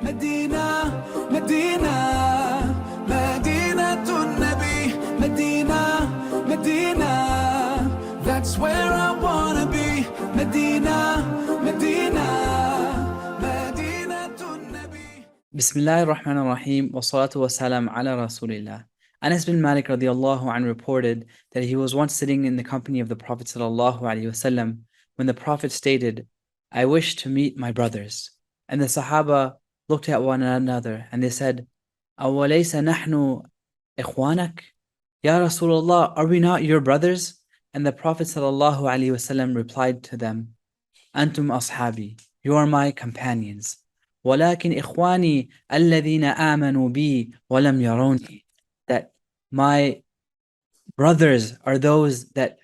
Medina, Medina, Medina to Nabi, Medina, Medina, that's where I wanna be. Medina, Medina, Medina to Nabi. Bismillah ar-Rahman ar-Rahim wa salatu wa salam ala Rasulillah. Anas bin Malik radiallahu anhu reported that he was once sitting in the company of the Prophet sallallahu alaihi wasallam when the Prophet stated, "I wish to meet my brothers." And the Sahaba looked at one another and they said, "Awalaysa nahnu ikhwanak?" Ya Rasulullah, are we not your brothers? And the Prophet sallallahu alaihi wasallam replied to them, "Antum ashabi, you are my companions. ولكن إخواني الذين آمنوا بي ولم يروني." That my brothers are those that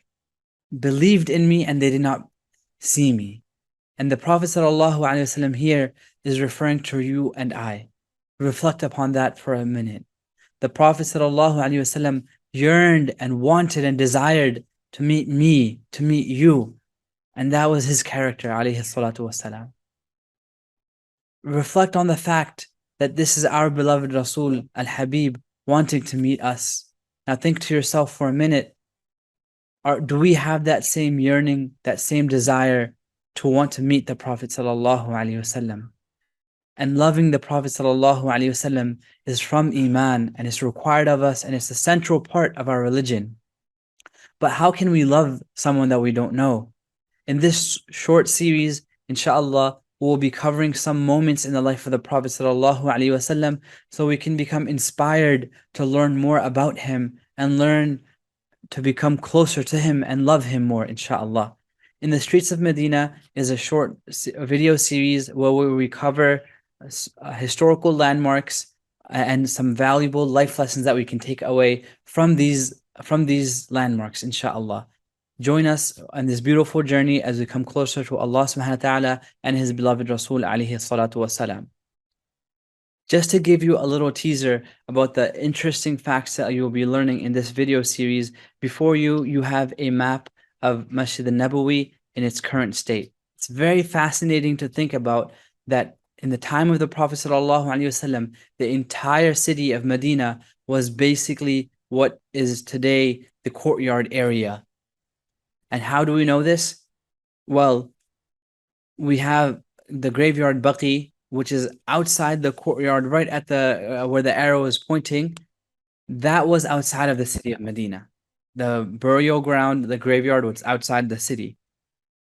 believed in me and they did not see me. And the Prophet ﷺ here is referring to you and I. Reflect upon that for a minute. The Prophet ﷺ yearned and wanted and desired to meet me, to meet you. And that was his character, alayhi salatu wasalam. Reflect on the fact that this is our beloved Rasul al-Habib wanting to meet us. Now think to yourself for a minute, do we have that same yearning, that same desire to want to meet the Prophet sallallahu alaihi wasallam? And loving the Prophet sallallahu alaihi wasallam is from Iman and it's required of us and it's a central part of our religion. But how can we love someone that we don't know? In this short series, inshallah, we'll be covering some moments in the life of the Prophet ﷺ so we can become inspired to learn more about him and learn to become closer to him and love him more, inshallah. In the Streets of Madinah is a short video series where we cover historical landmarks and some valuable life lessons that we can take away from these landmarks, inshallah. Join us on this beautiful journey as we come closer to Allah subhanahu wa ta'ala and His beloved Rasul alayhi salatu wasalam. Just to give you a little teaser about the interesting facts that you'll be learning in this video series, before you have a map of Masjid al-Nabawi in its current state. It's very fascinating to think about that in the time of the Prophet sallallahu alaihi wasallam, the entire city of Medina was basically what is today the courtyard area. And how do we know this? Well, we have the graveyard Baqi, which is outside the courtyard, right at the where the arrow is pointing. That was outside of the city of Medina. The burial ground, the graveyard, was outside the city.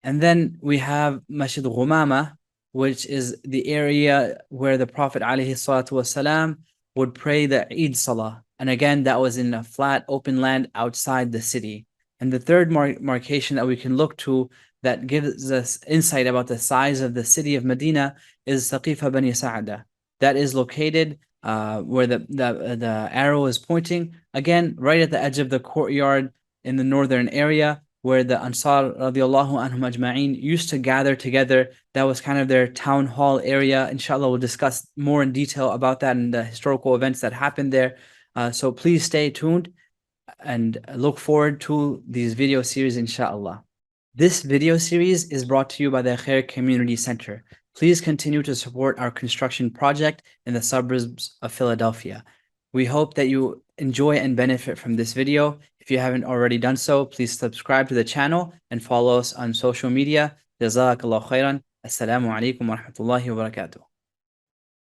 And then we have Masjid Ghumama, which is the area where the Prophet ﷺ would pray the Eid Salah. And again, that was in a flat, open land outside the city. And the third markation that we can look to that gives us insight about the size of the city of Medina is Saqifa Bani Sa'ada. That is located where the arrow is pointing. Again, right at the edge of the courtyard in the northern area where the Ansar radiallahu anhum ajma'in used to gather together. That was kind of their town hall area. Inshallah, we'll discuss more in detail about that and the historical events that happened there. So please stay tuned and look forward to these video series, inshallah. This video series is brought to you by the Khair Community Center. Please continue to support our construction project in the suburbs of Philadelphia. We hope that you enjoy and benefit from this video. If you haven't already done so, please subscribe to the channel and follow us on social media. Jazakallah khairan. Assalamu alaikum wa rahmatullahi wa barakatuh.